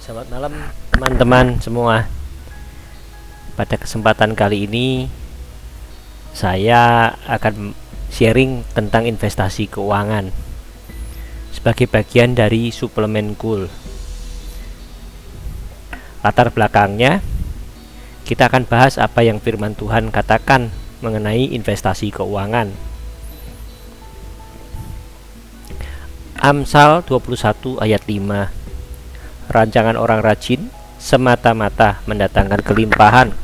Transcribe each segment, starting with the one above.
Selamat malam teman-teman semua. Pada kesempatan kali ini saya akan sharing tentang investasi keuangan sebagai bagian dari suplemen Cool. Latar belakangnya, kita akan bahas apa yang firman Tuhan katakan mengenai investasi keuangan. Amsal 21 ayat 5. Rancangan orang rajin semata-mata mendatangkan kelimpahan,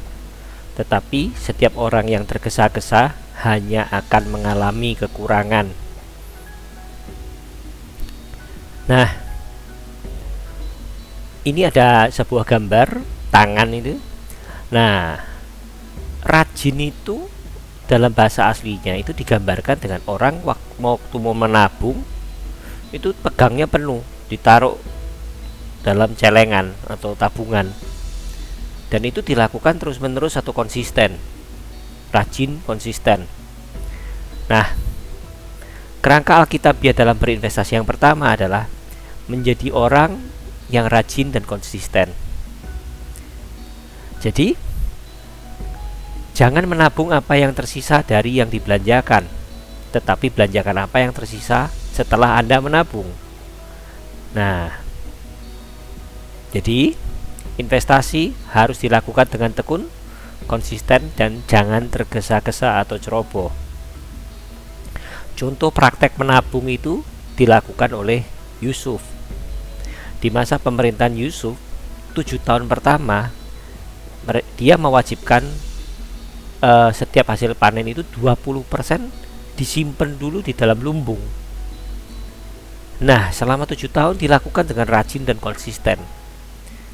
tetapi setiap orang yang tergesa-gesa hanya akan mengalami kekurangan. Nah, ini ada sebuah gambar tangan itu. Nah, rajin itu dalam bahasa aslinya itu digambarkan dengan orang waktu mau menabung itu pegangnya penuh, ditaruh dalam celengan atau tabungan, dan itu dilakukan terus-menerus atau konsisten, rajin, konsisten. Nah, kerangka Alkitabiah dalam berinvestasi yang pertama adalah menjadi orang yang rajin dan konsisten. Jadi, jangan menabung apa yang tersisa dari yang dibelanjakan, tetapi belanjakan apa yang tersisa setelah Anda menabung. Nah, jadi investasi harus dilakukan dengan tekun, konsisten, dan jangan tergesa-gesa atau ceroboh. Contoh praktek menabung itu dilakukan oleh Yusuf. Di masa pemerintahan Yusuf, 7 tahun pertama, dia mewajibkan setiap hasil panen itu 20% disimpan dulu di dalam lumbung. Nah, selama 7 tahun dilakukan dengan rajin dan konsisten.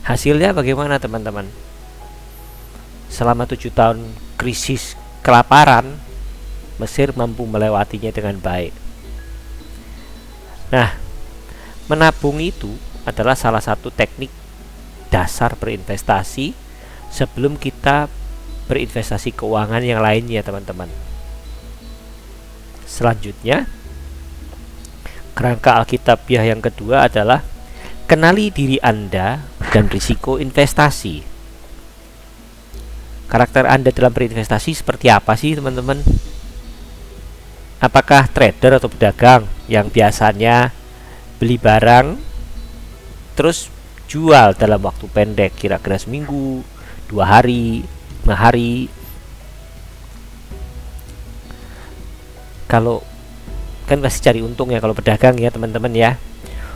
Hasilnya bagaimana teman-teman? Selama 7 tahun krisis kelaparan, Mesir mampu melewatinya dengan baik. Nah, menabung itu adalah salah satu teknik dasar berinvestasi sebelum kita berinvestasi keuangan yang lainnya, teman-teman. Selanjutnya, kerangka Alkitabiah yang kedua adalah kenali diri Anda dan risiko investasi. Karakter Anda dalam berinvestasi seperti apa sih, teman-teman? Apakah trader atau pedagang yang biasanya beli barang terus jual dalam waktu pendek, kira-kira seminggu, 2 hari, 5 hari? Kalau kan pasti cari untung ya kalau pedagang ya, teman-teman ya.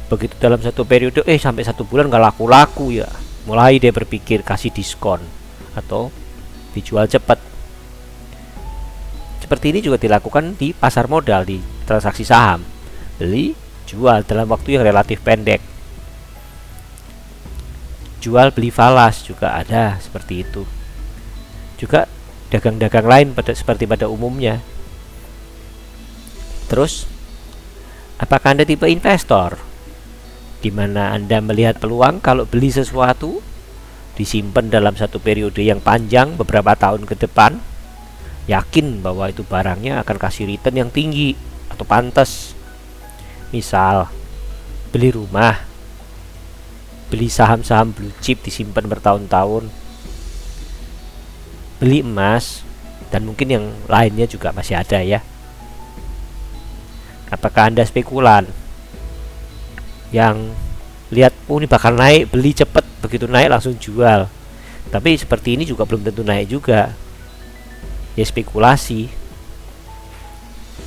Begitu dalam satu periode sampai 1 bulan nggak laku-laku ya, mulai dia berpikir kasih diskon atau dijual cepat. Seperti ini juga dilakukan di pasar modal, di transaksi saham, beli jual dalam waktu yang relatif pendek. Jual beli falas juga ada seperti itu. Juga dagang-dagang lain seperti pada umumnya. Terus, apakah Anda tipe investor di mana Anda melihat peluang kalau beli sesuatu disimpan dalam satu periode yang panjang beberapa tahun ke depan, yakin bahwa itu barangnya akan kasih return yang tinggi atau pantas? Misal beli rumah, beli saham-saham blue chip disimpan bertahun-tahun, beli emas, dan mungkin yang lainnya juga masih ada ya. Apakah Anda spekulan yang lihat ini bakal naik, beli cepet, begitu naik langsung jual? Tapi seperti ini juga belum tentu naik juga ya, spekulasi.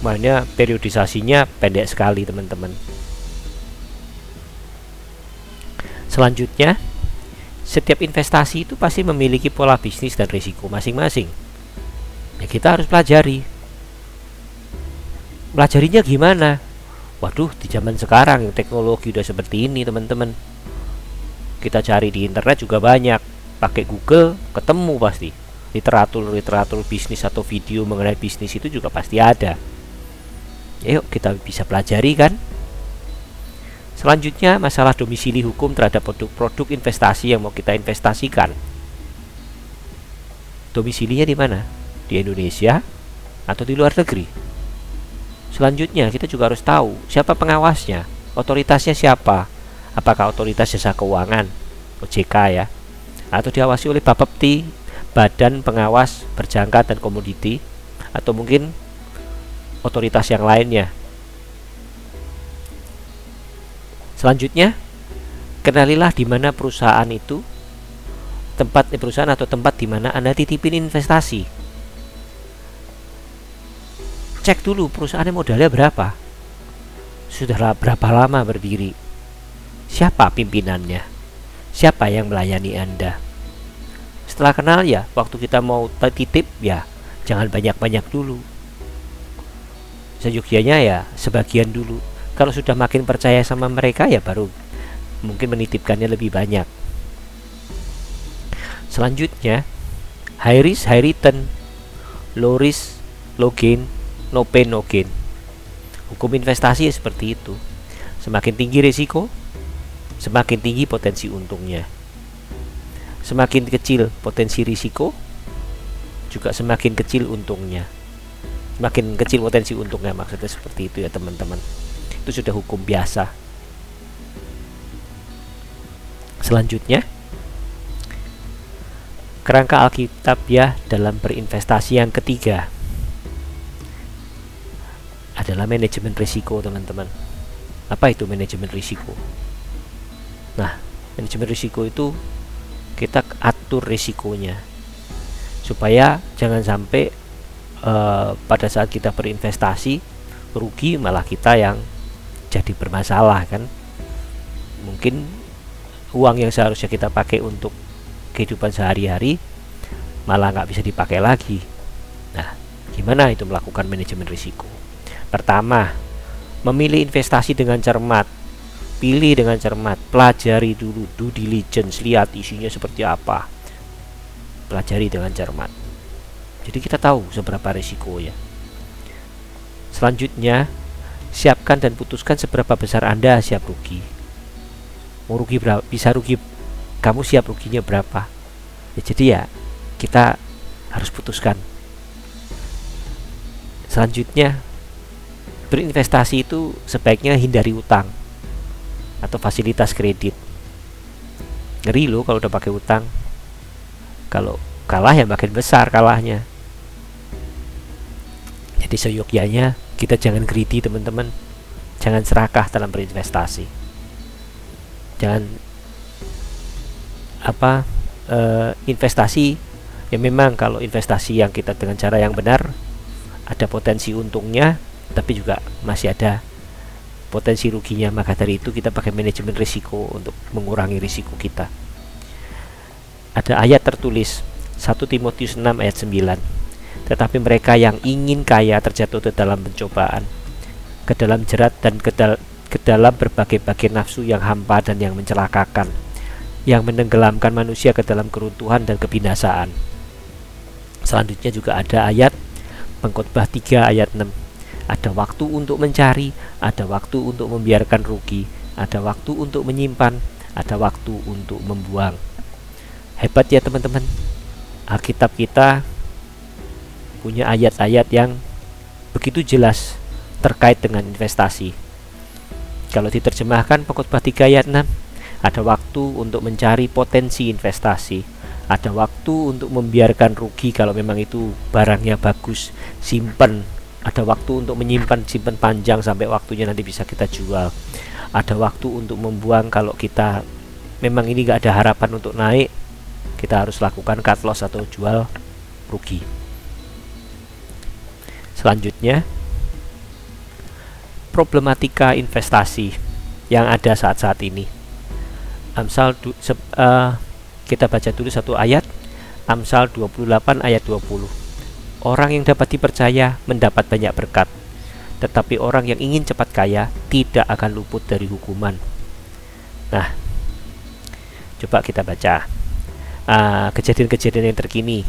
Makanya periodisasinya pendek sekali, teman-teman. Selanjutnya, setiap investasi itu pasti memiliki pola bisnis dan risiko masing-masing ya, kita harus pelajari. Pelajarinya gimana? Waduh, di zaman sekarang teknologi udah seperti ini, teman-teman. Kita cari di internet juga banyak. Pakai Google ketemu pasti. Literatur bisnis atau video mengenai bisnis itu juga pasti ada. Yuk kita bisa pelajari kan. Selanjutnya, masalah domisili hukum terhadap produk-produk investasi yang mau kita investasikan. Domisilinya di mana? Di Indonesia atau di luar negeri? Selanjutnya, kita juga harus tahu siapa pengawasnya, otoritasnya siapa. Apakah otoritas jasa keuangan, OJK ya, atau diawasi oleh Bapepti, Badan Pengawas Berjangka dan Komoditi, atau mungkin otoritas yang lainnya. Selanjutnya, kenalilah di mana perusahaan itu, perusahaan atau tempat di mana Anda titipin investasi. Cek dulu perusahaannya modalnya berapa, sudah berapa lama berdiri, siapa pimpinannya, siapa yang melayani Anda. Setelah kenal ya, waktu kita mau titip ya jangan banyak-banyak dulu, seyogyanya ya sebagian dulu. Kalau sudah makin percaya sama mereka ya baru mungkin menitipkannya lebih banyak. Selanjutnya, high risk high return, low risk low gain, no pain no gain. Hukum investasi ya seperti itu. Semakin tinggi risiko, semakin tinggi potensi untungnya. Semakin kecil potensi risiko, juga semakin kecil untungnya. Semakin kecil potensi untungnya, maksudnya seperti itu ya teman-teman. Itu sudah hukum biasa. Selanjutnya, kerangka Alkitab ya dalam berinvestasi yang ketiga adalah manajemen risiko, teman-teman. Apa itu manajemen risiko? Nah, manajemen risiko itu kita atur risikonya supaya jangan sampai pada saat kita berinvestasi rugi, malah kita yang jadi bermasalah kan. Mungkin uang yang seharusnya kita pakai untuk kehidupan sehari-hari malah nggak bisa dipakai lagi. Nah, gimana itu melakukan manajemen risiko? Pertama, memilih investasi dengan cermat. Pilih dengan cermat, pelajari dulu, due diligence, lihat isinya seperti apa. Pelajari dengan cermat. Jadi kita tahu seberapa risikonya. Selanjutnya, siapkan dan putuskan seberapa besar Anda siap rugi. Mau rugi berapa? Bisa rugi, kamu siap ruginya berapa? Ya, jadi ya kita harus putuskan. Selanjutnya, berinvestasi itu sebaiknya hindari utang atau fasilitas kredit. Ngeri loh kalau udah pakai utang. Kalau kalah ya makin besar kalahnya. Jadi seyogyanya kita jangan greedy, teman-teman. Jangan serakah dalam berinvestasi. Jangan investasi ya, memang kalau investasi yang kita dengan cara yang benar ada potensi untungnya, tapi juga masih ada potensi ruginya. Maka dari itu kita pakai manajemen risiko untuk mengurangi risiko kita. Ada ayat tertulis 1 Timotius 6 ayat 9. Tetapi mereka yang ingin kaya terjatuh ke dalam pencobaan, ke dalam jerat, dan ke dalam berbagai-bagai nafsu yang hampa dan yang mencelakakan, yang menenggelamkan manusia ke dalam keruntuhan dan kebinasaan. Selanjutnya juga ada ayat Pengkhotbah 3 ayat 6. Ada waktu untuk mencari, ada waktu untuk membiarkan rugi, ada waktu untuk menyimpan, ada waktu untuk membuang. Hebat ya teman-teman. Alkitab kita punya ayat-ayat yang begitu jelas terkait dengan investasi. Kalau diterjemahkan Pengkhotbah 3 ayat 6, ada waktu untuk mencari potensi investasi, ada waktu untuk membiarkan rugi kalau memang itu barangnya bagus, simpen. Ada waktu untuk menyimpan, simpan panjang sampai waktunya nanti bisa kita jual. Ada waktu untuk membuang kalau kita memang ini gak ada harapan untuk naik, kita harus lakukan cut loss atau jual rugi. Selanjutnya, problematika investasi yang ada saat-saat ini. Amsal kita baca dulu satu ayat, Amsal 28 ayat 20. Orang yang dapat dipercaya mendapat banyak berkat, tetapi orang yang ingin cepat kaya tidak akan luput dari hukuman. Nah, coba kita baca kejadian-kejadian yang terkini.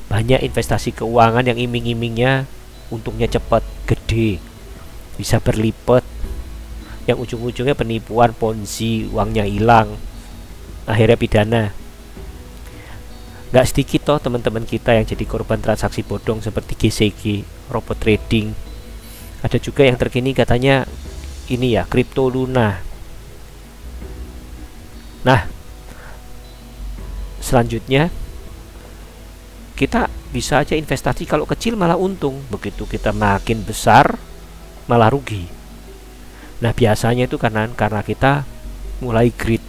Banyak investasi keuangan yang iming-imingnya untungnya cepat, gede, bisa berlipat, yang ujung-ujungnya penipuan, ponzi, uangnya hilang, akhirnya pidana. Gak sedikit toh teman-teman kita yang jadi korban transaksi bodong seperti GCG, robot trading. Ada juga yang terkini katanya ini ya, Crypto Luna. Nah, Selanjutnya, kita bisa aja investasi kalau kecil malah untung, begitu kita makin besar malah rugi. Nah, biasanya itu karena kita mulai greed,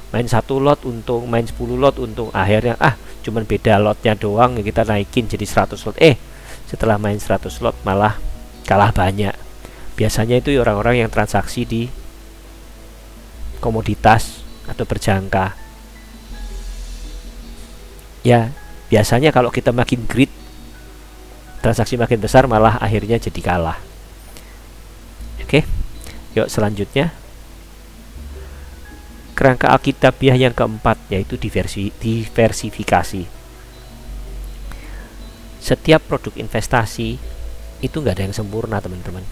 main 1 lot untung, main 10 lot untung, akhirnya cuman beda lotnya doang, kita naikin jadi 100 lot. Setelah main 100 lot malah kalah banyak. Biasanya itu orang-orang yang transaksi di komoditas atau berjangka. Ya, biasanya kalau kita makin greed, transaksi makin besar, malah akhirnya jadi kalah. Oke, yuk selanjutnya. Kerangka alkitabiah yang keempat yaitu diversifikasi. Setiap produk investasi itu nggak ada yang sempurna, teman-teman.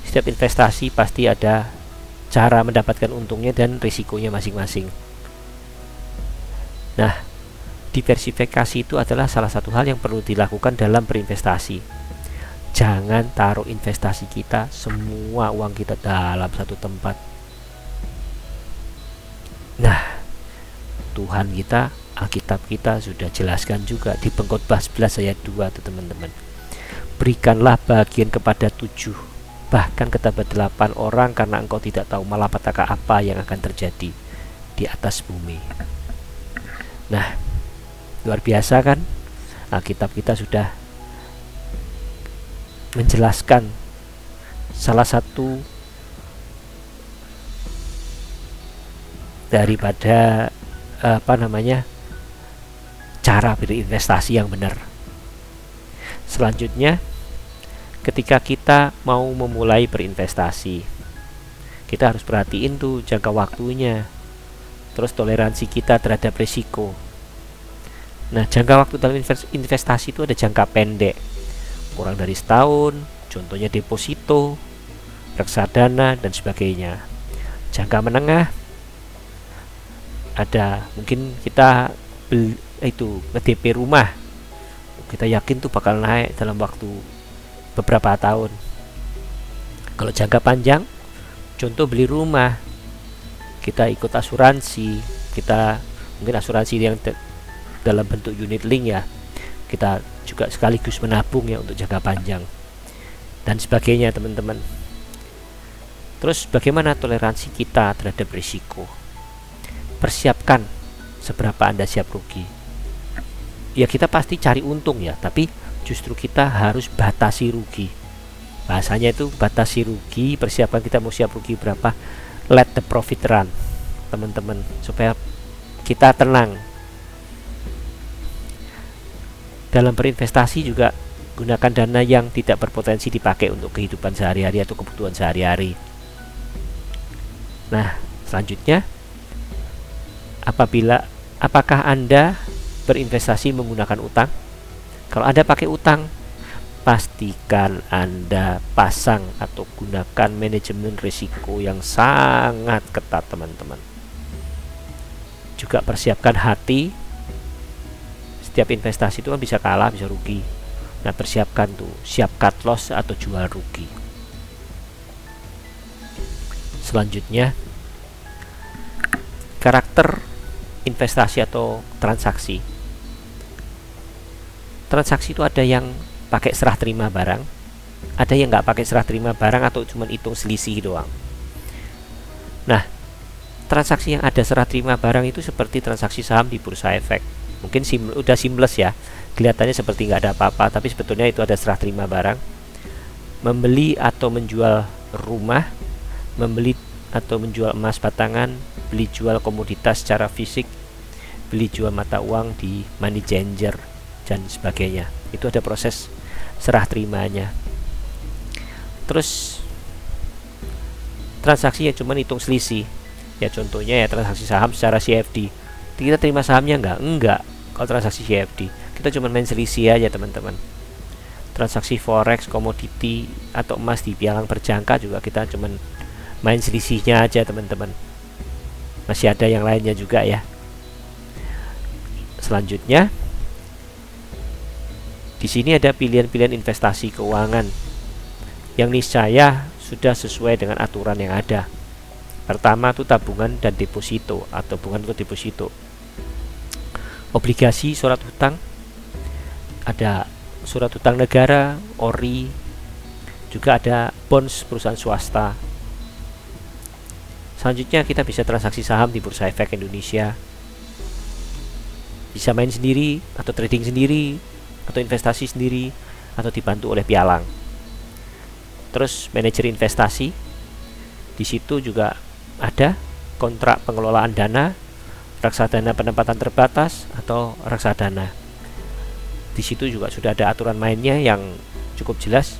Setiap investasi pasti ada cara mendapatkan untungnya dan risikonya masing-masing. Nah, diversifikasi itu adalah salah satu hal yang perlu dilakukan dalam berinvestasi. Jangan taruh investasi kita, semua uang kita dalam satu tempat. Nah, Tuhan kita, Alkitab kita sudah jelaskan juga di Pengkhotbah 11 ayat 2 tuh, teman-teman. Berikanlah bagian kepada 7, bahkan kepada 8 orang, karena engkau tidak tahu malapetaka apa yang akan terjadi di atas bumi. Nah, luar biasa kan? Alkitab kita sudah menjelaskan salah satu daripada cara berinvestasi yang benar. Selanjutnya, ketika kita mau memulai berinvestasi, kita harus perhatiin tuh jangka waktunya, terus toleransi kita terhadap risiko. Nah, jangka waktu dalam investasi itu ada jangka pendek, kurang dari setahun, contohnya deposito, reksadana, dan sebagainya. Jangka menengah, ada mungkin kita DP rumah, kita yakin tuh bakal naik dalam waktu beberapa tahun. Kalau jangka panjang, contoh beli rumah, kita ikut asuransi, kita mungkin asuransi yang dalam bentuk unit link ya, kita juga sekaligus menabung ya untuk jangka panjang dan sebagainya, teman-teman. Terus bagaimana toleransi kita terhadap risiko? Persiapkan seberapa Anda siap rugi. Ya, kita pasti cari untung ya, tapi justru kita harus batasi rugi. Bahasanya itu batasi rugi, persiapkan kita mau siap rugi berapa. Let the profit run, teman-teman, supaya kita tenang. Dalam berinvestasi juga gunakan dana yang tidak berpotensi dipakai untuk kehidupan sehari-hari atau kebutuhan sehari-hari. Nah, selanjutnya, apakah Anda berinvestasi menggunakan utang? Kalau Anda pakai utang, pastikan Anda pasang atau gunakan manajemen risiko yang sangat ketat, teman-teman. Juga persiapkan hati. Setiap investasi itu kan bisa kalah, bisa rugi. Nah, persiapkan tuh, siap cut loss atau jual rugi. Selanjutnya, karakter investasi atau transaksi. Transaksi itu ada yang pakai serah terima barang, ada yang nggak pakai serah terima barang atau cuma hitung selisih doang. Nah, transaksi yang ada serah terima barang itu seperti transaksi saham di bursa efek. Mungkin udah seamless ya, kelihatannya seperti nggak ada apa-apa, tapi sebetulnya itu ada serah terima barang. Membeli atau menjual rumah, membeli atau menjual emas batangan, beli jual komoditas secara fisik, beli jual mata uang di money changer, dan sebagainya. Itu ada proses serah terimanya. Terus transaksi yang cuma hitung selisih, ya contohnya ya transaksi saham secara CFD. Kita terima sahamnya enggak. Kalau transaksi CFD kita cuma main selisih aja, teman-teman. Transaksi forex, komoditi, atau emas di pialang berjangka juga kita cuma main selisihnya aja, teman-teman. Masih ada yang lainnya juga ya. Selanjutnya, di sini ada pilihan-pilihan investasi keuangan yang niscaya sudah sesuai dengan aturan yang ada. Pertama itu tabungan dan deposito atau tabungan untuk deposito. obligasi, surat hutang, ada surat hutang negara, ORI, juga ada bonds perusahaan swasta. Selanjutnya kita bisa transaksi saham di Bursa Efek Indonesia, bisa main sendiri atau trading sendiri atau investasi sendiri atau dibantu oleh pialang. Terus manajer investasi, di situ juga ada kontrak pengelolaan dana, reksadana penempatan terbatas atau reksadana. Di situ juga sudah ada aturan mainnya yang cukup jelas.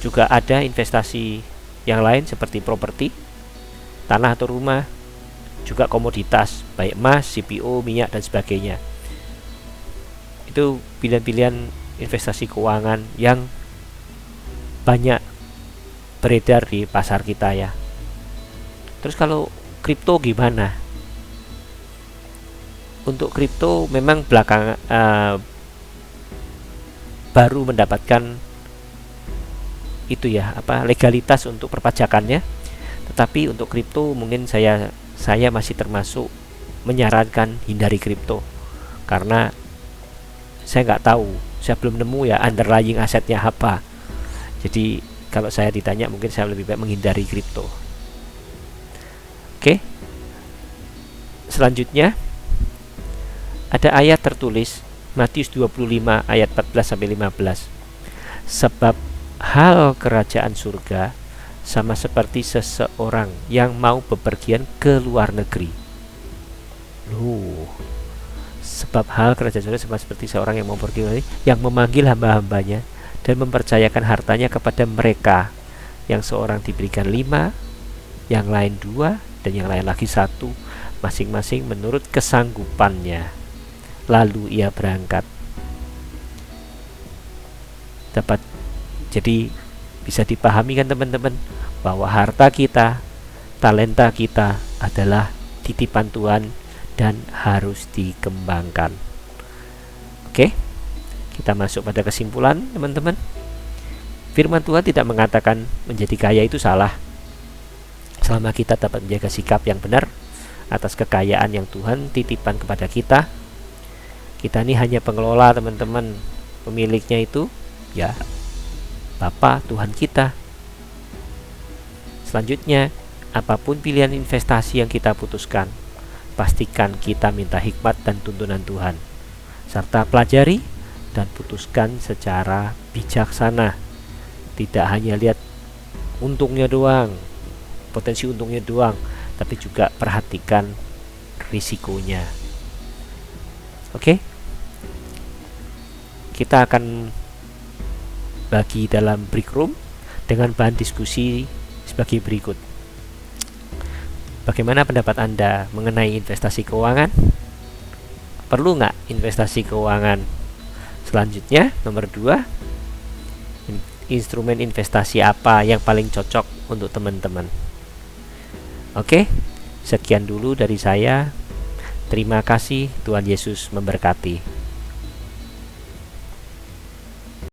Juga ada investasi yang lain seperti properti, tanah atau rumah, juga komoditas, baik emas, CPO, minyak, dan sebagainya. Itu pilihan-pilihan investasi keuangan yang banyak beredar di pasar kita ya. Terus kalau kripto gimana? Untuk kripto memang baru mendapatkan itu ya, legalitas untuk perpajakannya. Tetapi untuk kripto mungkin saya masih termasuk menyarankan hindari kripto, karena saya nggak tahu, saya belum nemu ya underlying asetnya apa. Jadi kalau saya ditanya mungkin saya lebih baik menghindari kripto. Oke. Selanjutnya ada ayat tertulis Matius 25 ayat 14 sampai 15. Sebab hal kerajaan surga sama seperti seseorang yang mau bepergian ke luar negeri. Sebab hal kerajaan surga sama seperti seorang yang mau pergi, yang memanggil hamba-hambanya dan mempercayakan hartanya kepada mereka, yang seorang diberikan 5, yang lain 2, dan yang lain lagi 1, masing-masing menurut kesanggupannya. Lalu ia berangkat. Jadi bisa dipahami kan teman-teman, bahwa harta kita, talenta kita adalah titipan Tuhan dan harus dikembangkan. Oke, kita masuk pada kesimpulan teman-teman. Firman Tuhan tidak mengatakan menjadi kaya itu salah, selama kita dapat menjaga sikap yang benar atas kekayaan yang Tuhan titipkan kepada kita. Kita ini hanya pengelola teman-teman, pemiliknya itu ya Bapa Tuhan kita. Selanjutnya, apapun pilihan investasi yang kita putuskan, pastikan kita minta hikmat dan tuntunan Tuhan, serta pelajari dan putuskan secara bijaksana. Tidak hanya lihat untungnya doang, potensi untungnya doang, tapi juga perhatikan risikonya. Oke? Kita akan bagi dalam break room dengan bahan diskusi sebagai berikut. Bagaimana pendapat Anda mengenai investasi keuangan? Perlu nggak investasi keuangan? Selanjutnya, nomor 2, instrumen investasi apa yang paling cocok untuk teman-teman? Oke, sekian dulu dari saya. Terima kasih, Tuhan Yesus memberkati.